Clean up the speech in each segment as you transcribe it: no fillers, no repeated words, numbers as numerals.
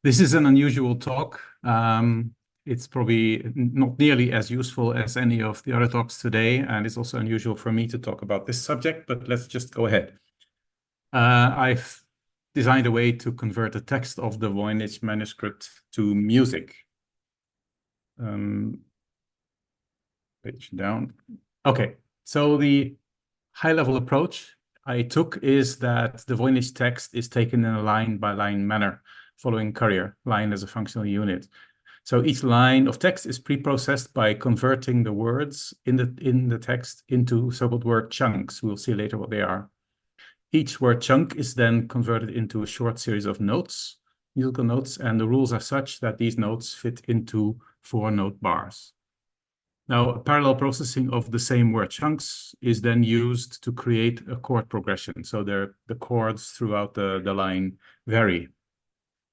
This is an unusual talk. It's probably not nearly as useful as any of the other talks today, and it's also unusual for me to talk about this subject, but let's just go ahead. I've designed a way to convert the text of the Voynich manuscript to music. Page down. Okay, so the high-level approach I took is that the Voynich text is taken in a line-by-line manner, following Courier, line as a functional unit. So each line of text is pre-processed by converting the words in the text into so-called word chunks. We'll see later what they are. Each word chunk is then converted into a short series of notes, musical notes, and the rules are such that these notes fit into 4-note bars. Now, parallel processing of the same word chunks is then used to create a chord progression. So the chords throughout the line vary.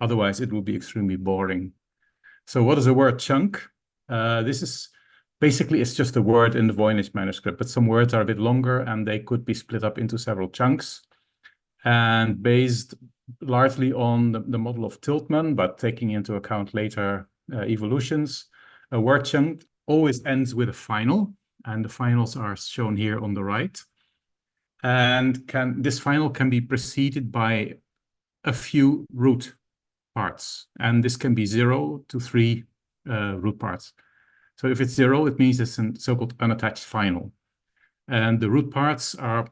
Otherwise, it would be extremely boring. So what is a word chunk? This is basically, it's just a word in the Voynich manuscript, but some words are a bit longer and they could be split up into several chunks. And based largely on the model of Tiltman, but taking into account later evolutions, a word chunk always ends with a final, and the finals are shown here on the right. And this final can be preceded by a few root parts, and this can be 0 to 3 root parts. So if it's 0, it means it's a so-called unattached final. And the root parts are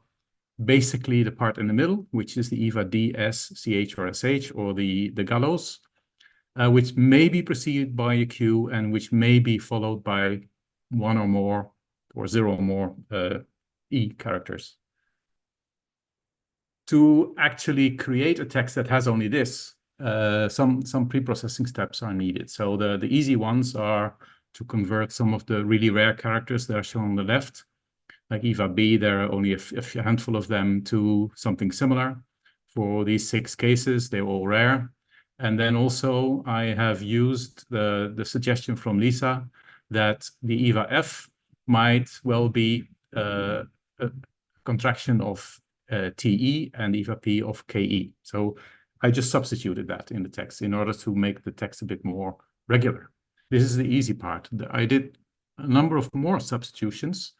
basically the part in the middle, which is the EVA D, S, CH, or SH, or the gallows, which may be preceded by a Q and which may be followed by 1 or more or 0 or more E characters. To actually create a text that has only this, some pre-processing steps are needed. So the easy ones are to convert some of the really rare characters that are shown on the left. Like EVA B, there are only a handful of them to something similar. For these 6 cases, they're all rare. And then also I have used the suggestion from Lisa that the EVA F might well be a contraction of TE and EVA P of KE. So I just substituted that in the text in order to make the text a bit more regular. This is the easy part. I did a number of more substitutions,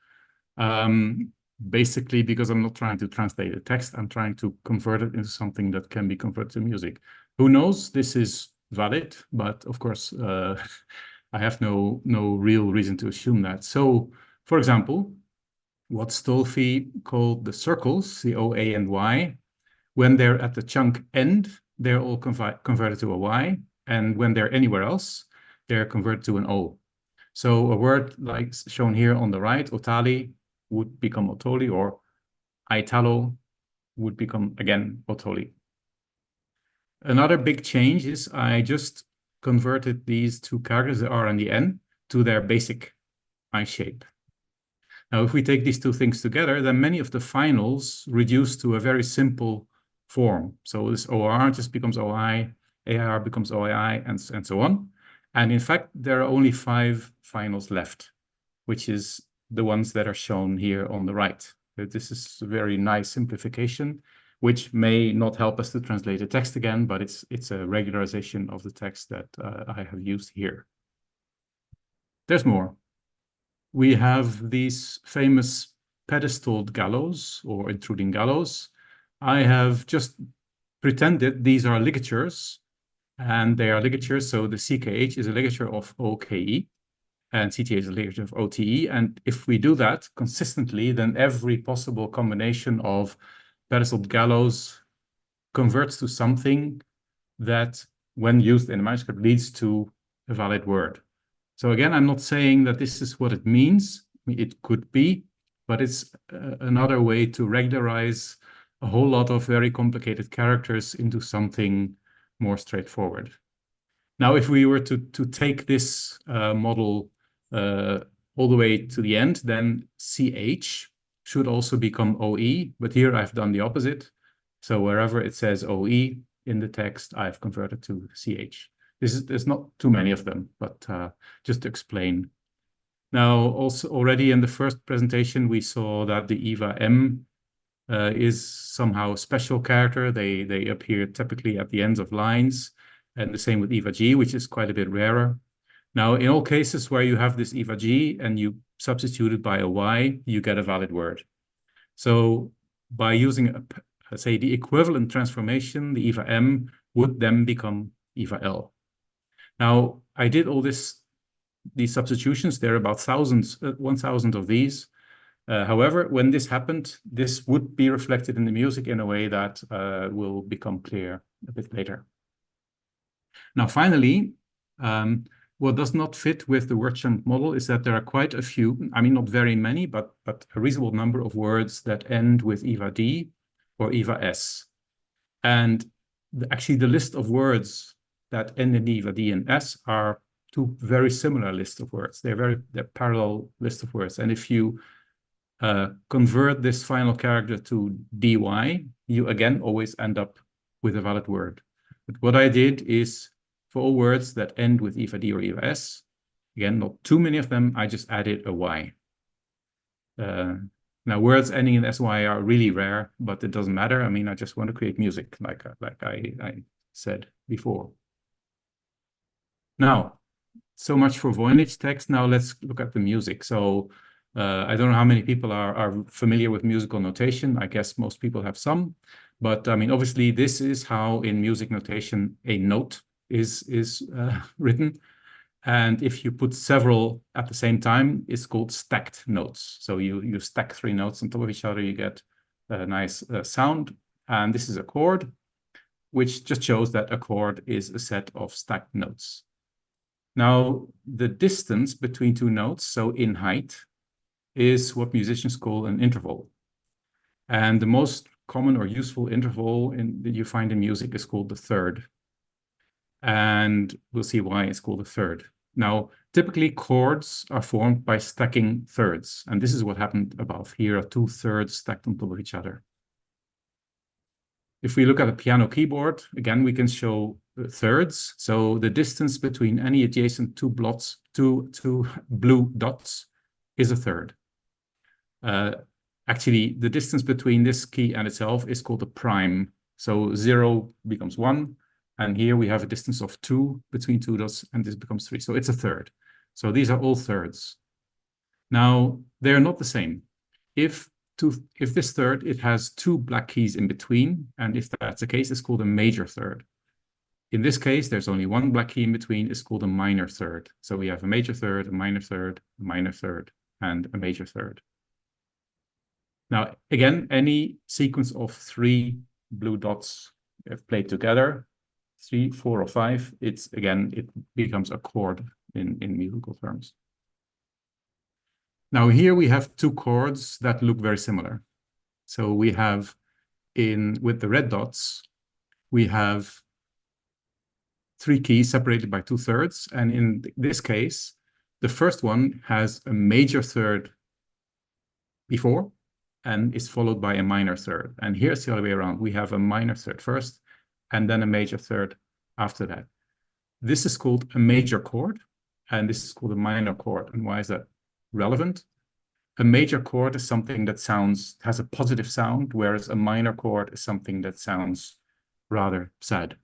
basically because I'm not trying to translate the text, I'm trying to convert it into something that can be converted to music. Who knows, this is valid, but of course, I have no real reason to assume that. So, for example, what Stolfi called the circles, the O, A, and Y, when they're at the chunk end, they're all converted to a Y, and when they're anywhere else, they're converted to an O. So a word like shown here on the right, otali, would become otoli, or Italo would become, again, otoli. Another big change is I just converted these 2 characters, the R and the N, to their basic I shape. Now, if we take these 2 things together, then many of the finals reduce to a very simple form. So this OR just becomes OI, AR becomes OI, and so on. And in fact, there are only 5 finals left, which is the ones that are shown here on the right. This is a very nice simplification, which may not help us to translate the text again, but it's a regularization of the text that I have used here. There's more. We have these famous pedestaled gallows or intruding gallows. I have just pretended these are ligatures, and they are ligatures. So the CKH is a ligature of OKE, and CTH is a ligature of OTE. And if we do that consistently, then every possible combination of pedestaled gallows converts to something that, when used in a manuscript, leads to a valid word. So again, I'm not saying that this is what it means. I mean, it could be, but it's another way to regularize a whole lot of very complicated characters into something more straightforward. Now, if we were to take this model all the way to the end, then CH should also become OE, but here I've done the opposite. So wherever it says OE in the text, I've converted to CH. There's not too many of them, but just to explain. Now, also already in the first presentation, we saw that the EVA M is somehow a special character. They appear typically at the ends of lines. And the same with EVA G, which is quite a bit rarer. Now, in all cases where you have this EVA G and you substitute it by a Y, you get a valid word. So by using, say, the equivalent transformation, the EVA M would then become EVA L. Now, I did all these substitutions. There are about 1,000 of these. However, when this happened, this would be reflected in the music in a way that will become clear a bit later. Now, finally, what does not fit with the word chunk model is that there are quite a few, I mean, not very many, but a reasonable number of words that end with EVA D or EVA S. And actually, the list of words that end in EVA D and S are two very similar lists of words. They're parallel list of words. And if you convert this final character to DY, you again always end up with a valid word. But what I did is, for all words that end with EVA D or EVA S, again, not too many of them, I just added a Y. Now, words ending in SY are really rare, but it doesn't matter. I mean, I just want to create music, like I said before. Now, so much for Voynich text. Now let's look at the music. So I don't know how many people are familiar with musical notation. I guess most people have some. But I mean, obviously, this is how in music notation a note is written. And if you put several at the same time, it's called stacked notes. So you stack 3 notes on top of each other, you get a nice sound. And this is a chord, which just shows that a chord is a set of stacked notes. Now, the distance between 2 notes, so in height, is what musicians call an interval. And the most common or useful interval that you find in music is called the third. And we'll see why it's called a third. Now, typically chords are formed by stacking thirds. And this is what happened above. Here are 2 thirds stacked on top of each other. If we look at a piano keyboard, again, we can show thirds. So the distance between any adjacent 2 blue dots is a third. Actually, the distance between this key and itself is called a prime. So 0 becomes 1. And here we have a distance of 2 between 2 dots, and this becomes 3. So it's a third. So these are all thirds. Now, they're not the same. If this third, it has 2 black keys in between, and if that's the case, it's called a major third. In this case, there's only 1 black key in between, it's called a minor third. So we have a major third, a minor third, a minor third, and a major third. Now, again, any sequence of 3 blue dots played together, 3, 4, or 5, it becomes a chord in musical terms. Now here we have 2 chords that look very similar. So we have with the red dots, we have 3 keys separated by 2 thirds. And in this case, the first one has a major third before and is followed by a minor third. And here's the other way around. We have a minor third first and then a major third after that. This is called a major chord, and this is called a minor chord. And why is that relevant? A major chord is something that has a positive sound, whereas a minor chord is something that sounds rather sad.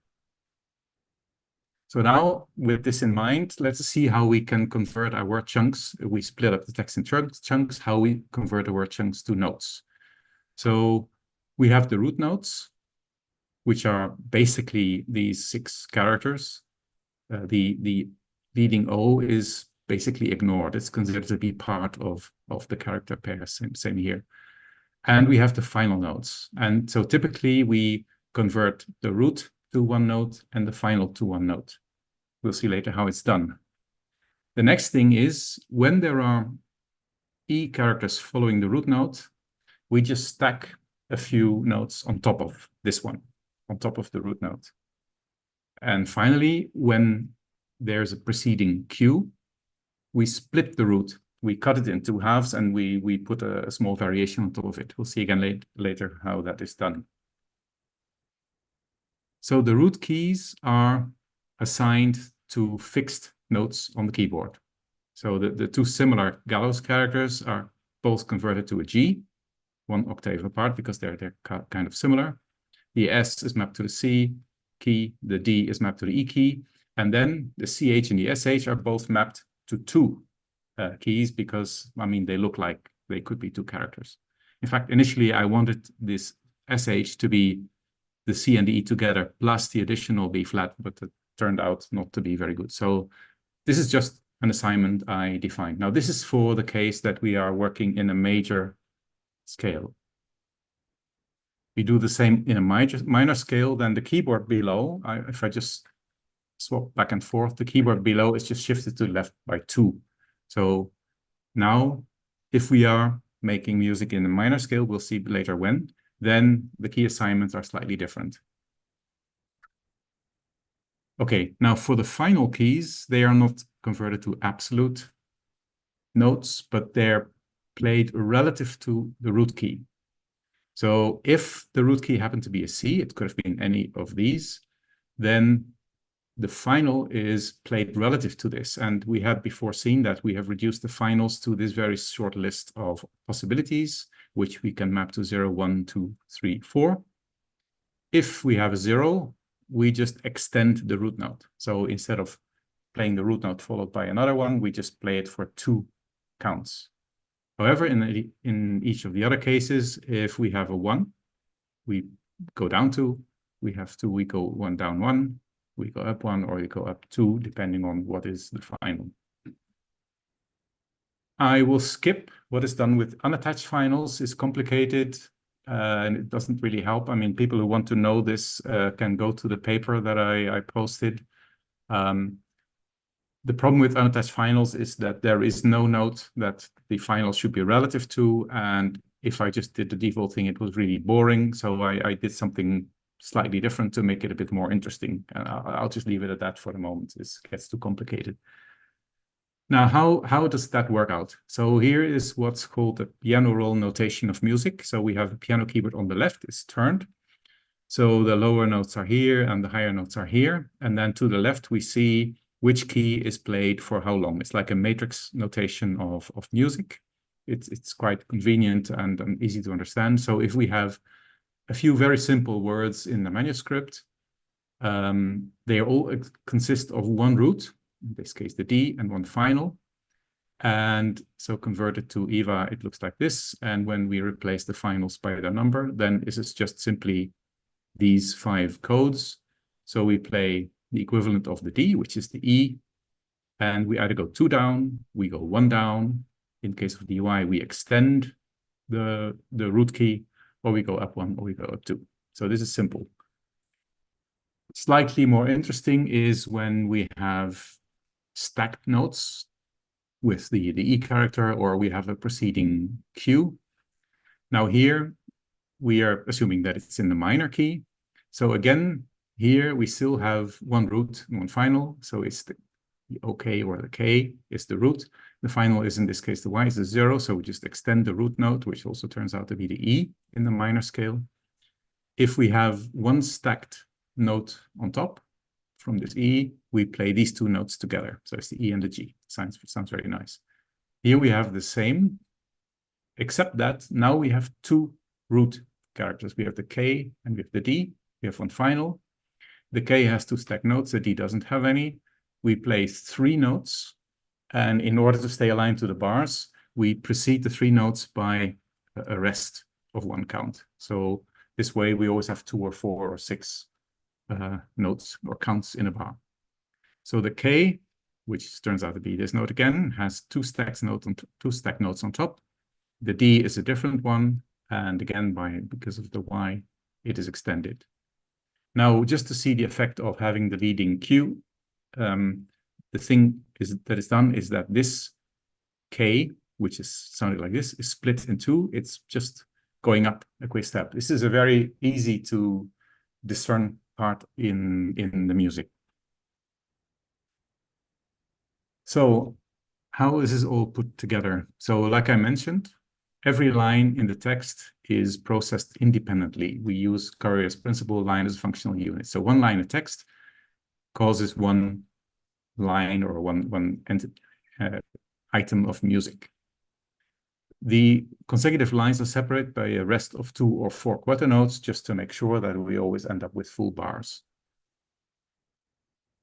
So now, with this in mind, let's see how we can convert our word chunks. We split up the text in chunks, how we convert the word chunks to notes. So we have the root notes, which are basically these 6 characters. The leading O is basically ignored. It's considered to be part of the character pair, same here. And we have the final notes. And so typically we convert the root to 1 note and the final to 1 note. We'll see later how it's done. The next thing is when there are E characters following the root note, we just stack a few notes on top of this one, on top of the root note. And finally, when there's a preceding Q, we split the root. We cut it in 2 halves and we put a small variation on top of it. We'll see again later how that is done. So the root keys are assigned to fixed notes on the keyboard. So the 2 similar gallows characters are both converted to a G, 1 octave apart because they're kind of similar. The S is mapped to the C, key, the D is mapped to the E key, and then the CH and the SH are both mapped to 2 keys because, I mean, they look like they could be 2 characters. In fact, initially I wanted this SH to be the C and the E together plus the additional B flat, but it turned out not to be very good. So this is just an assignment I defined. Now, this is for the case that we are working in a major scale. We do the same in a minor scale, then the keyboard below, if I just swap back and forth, the keyboard below is just shifted to the left by 2. So now, if we are making music in a minor scale, we'll see later when, then the key assignments are slightly different. Okay, now for the final keys, they are not converted to absolute notes, but they're played relative to the root key. So if the root key happened to be a C, it could have been any of these, then the final is played relative to this. And we had before seen that we have reduced the finals to this very short list of possibilities, which we can map to 0, 1, 2, 3, 4. If we have a 0, we just extend the root note. So instead of playing the root note followed by another one, we just play it for 2 counts. However, in each of the other cases, if we have a 1, we go down 2, we have 2, we go 1 down 1, we go up 1, or we go up 2, depending on what is the final. I will skip what is done with unattached finals. It's complicated, and it doesn't really help. I mean, people who want to know this can go to the paper that I posted. The problem with unattached finals is that there is no note that the final should be relative to, and if I just did the default thing, it was really boring. So I did something slightly different to make it a bit more interesting. And I'll just leave it at that for the moment. It gets too complicated. Now, how does that work out? So here is what's called the piano roll notation of music. So we have a piano keyboard on the left, it's turned. So the lower notes are here and the higher notes are here. And then to the left, we see which key is played for how long. It's like a matrix notation of music. It's quite convenient and easy to understand. So if we have a few very simple words in the manuscript, they all consist of one root, in this case the D, and one final. And so converted to EVA, it looks like this. And when we replace the finals by their number, then this is just simply these 5 codes. So we play the equivalent of the D, which is the E, and we either go 2 down, we go 1 down. In case of DY, we extend the root key, or we go up 1, or we go up 2. So this is simple. Slightly more interesting is when we have stacked notes with the E character, or we have a preceding Q. Now here, we are assuming that it's in the minor key. So again, here we still have one root and one final. So it's the OK or the K is the root. The final is, in this case, the Y is the 0. So we just extend the root note, which also turns out to be the E in the minor scale. If we have one stacked note on top from this E, we play these 2 notes together. So it's the E and the G. Sounds very nice. Here we have the same, except that now we have 2 root characters. We have the K and we have the D. We have one final. The K has 2 stacked notes. The D doesn't have any. We play 3 notes. And in order to stay aligned to the bars, we precede the 3 notes by a rest of 1 count. So this way, we always have 2 or 4 or 6 notes or counts in a bar. So the K, which turns out to be this note again, has 2 stacked notes on top. The D is a different one. And again, because of the Y, it is extended. Now, just to see the effect of having the leading Q, the thing that is done is that this K, which is sounding like this, is split in 2. It's just going up a quick step. This is a very easy to discern part in the music. So how is this all put together? So like I mentioned, every line in the text is processed independently. We use Carrier's principle, line as a functional unit. So one line of text causes one line or one item of music. The consecutive lines are separated by a rest of 2 or 4 quarter notes, just to make sure that we always end up with full bars.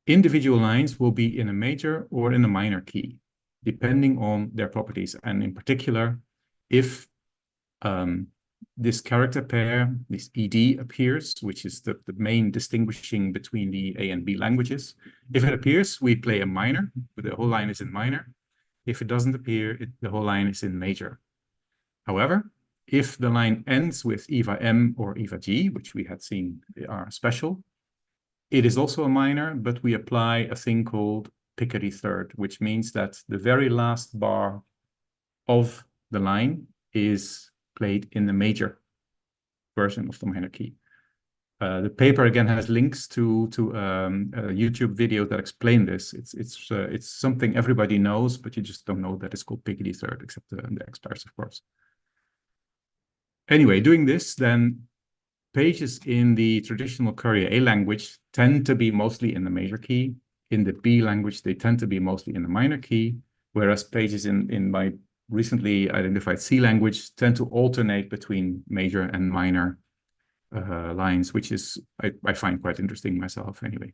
individual lines will be in a major or in a minor key, depending on their properties. And in particular, if this character pair, this ED appears, which is the main distinguishing between the A and B languages. If it appears, we play a minor, but the whole line is in minor. If it doesn't appear, the whole line is in major. However, if the line ends with EVA M or EVA G, which we had seen are special, it is also a minor, but we apply a thing called Picardy third, which means that the very last bar of the line is played in the major version of the minor key. The paper again has links to a YouTube video that explain this. It's something everybody knows, but you just don't know that it's called Picardy third, except the experts, of course. Anyway, doing this, then pages in the traditional Courier A language tend to be mostly in the major key. In the B language, they tend to be mostly in the minor key, whereas pages in my recently identified C language tend to alternate between major and minor lines, which is, I find quite interesting myself anyway.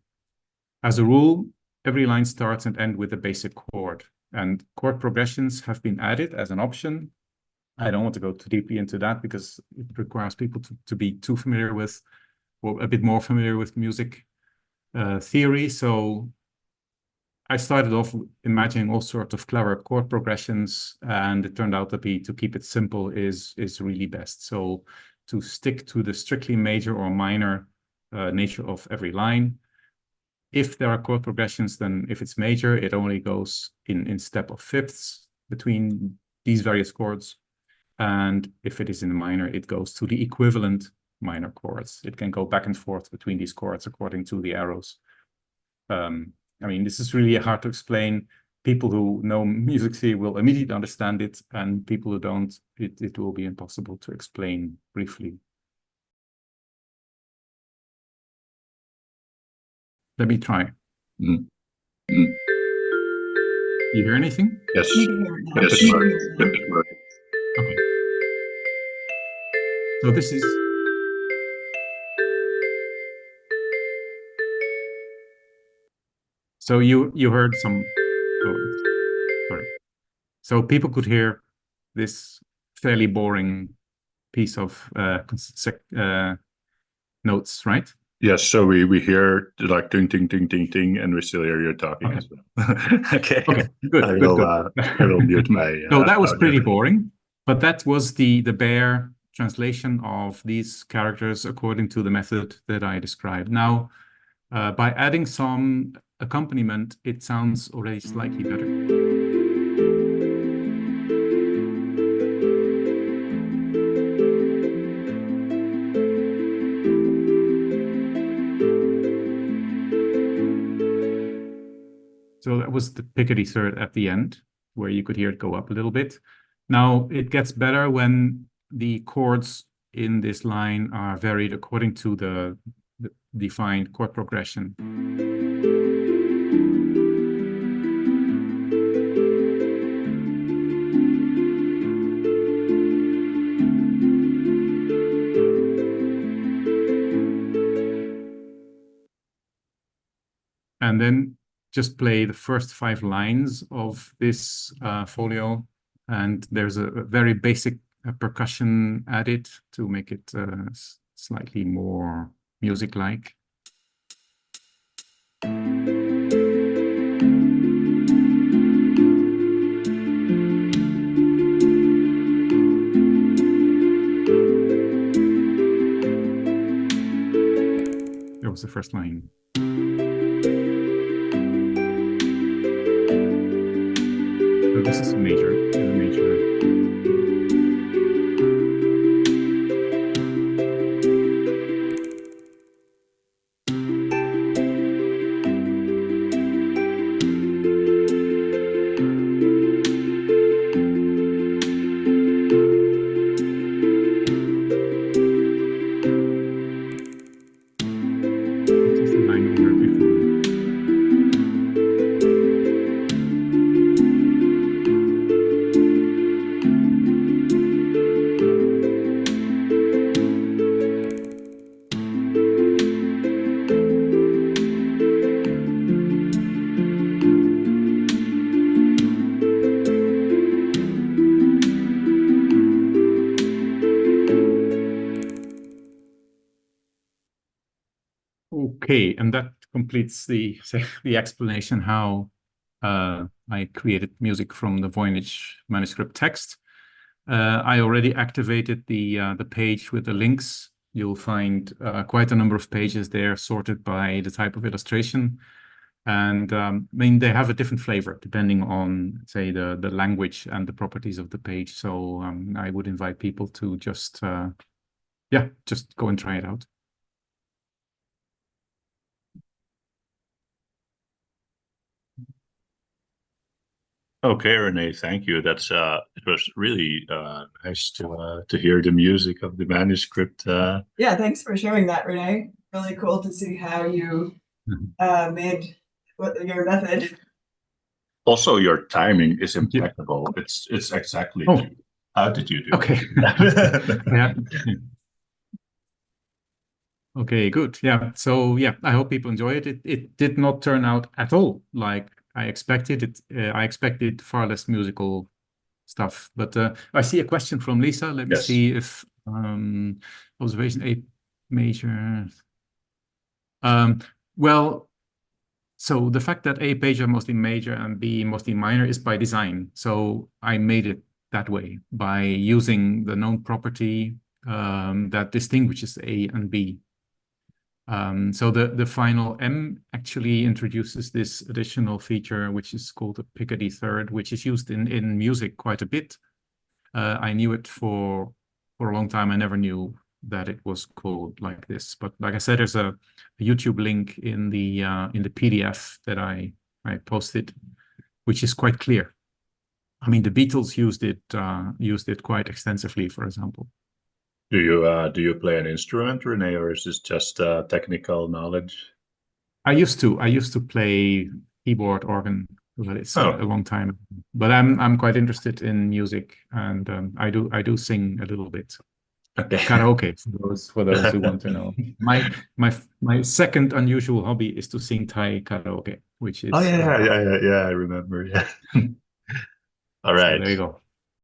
As a rule, every line starts and ends with a basic chord, and chord progressions have been added as an option. I don't want to go too deeply into that because it requires people to be too familiar with, or a bit more familiar with music theory. So I started off imagining all sorts of clever chord progressions, and it turned out to keep it simple is really best. So to stick to the strictly major or minor nature of every line. If there are chord progressions, then if it's major, it only goes in step of fifths between these various chords. And if it is in minor, it goes to the equivalent minor chords. It can go back and forth between these chords according to the arrows. I mean, this is really hard to explain. People who know music theory will immediately understand it, and people who don't, it will be impossible to explain briefly. Let me try. You hear anything? Yes. Yes. Okay. So this is so you heard some. Oh, sorry. So people could hear this fairly boring piece of notes, right? Yes. So we hear like ting ting ting ting ting, and we still hear you talking Okay. as well. Okay. Okay. Good. I Good. will mute my. So that was pretty audio. boring, but that was the bare translation of these characters according to the method that I described. Now, by adding some accompaniment, it sounds already slightly better. So that was the Picardy third at the end, where you could hear it go up a little bit. Now, it gets better when the chords in this line are varied according to the defined chord progression. And then just play the first 5 lines of this folio, and there's a very basic percussion added to make it slightly more music-like. That was the first line. So this is major, major. This is the line we heard before. Okay, and that completes the explanation how I created music from the Voynich Manuscript text. I already activated the page with the links. You'll find quite a number of pages there sorted by the type of illustration. And I mean, they have a different flavor depending on, say, the language and the properties of the page. So I would invite people to just go and try it out. Okay, Rene, thank you. That's it was really nice to hear the music of the manuscript. Yeah, thanks for sharing that, Rene. Really cool to see how you made your method. Also, your timing is impeccable. It's exactly. Oh. How did you do? Okay. Yeah. Okay, good. Yeah. So yeah, I hope people enjoy it. It did not turn out at all like I expected it. I expected far less musical stuff. But I see a question from Lisa. Let me see if observation A major. Well, so the fact that A pages are mostly major and B mostly minor is by design. So I made it that way by using the known property that distinguishes A and B. So the final M actually introduces this additional feature, which is called a Picardy third, which is used in music quite a bit. I knew it for a long time. I never knew that it was called like this. But like I said, there's a YouTube link in the PDF that I posted, which is quite clear. I mean, the Beatles used it quite extensively, for example. Do you play an instrument, Rene, or is this just technical knowledge? I used to play keyboard, organ, but it's a long time. But I'm quite interested in music, and I do sing a little bit. Okay. Karaoke for those who want to know. My second unusual hobby is to sing Thai karaoke, which is yeah, I remember. Yeah. All right. So there you go.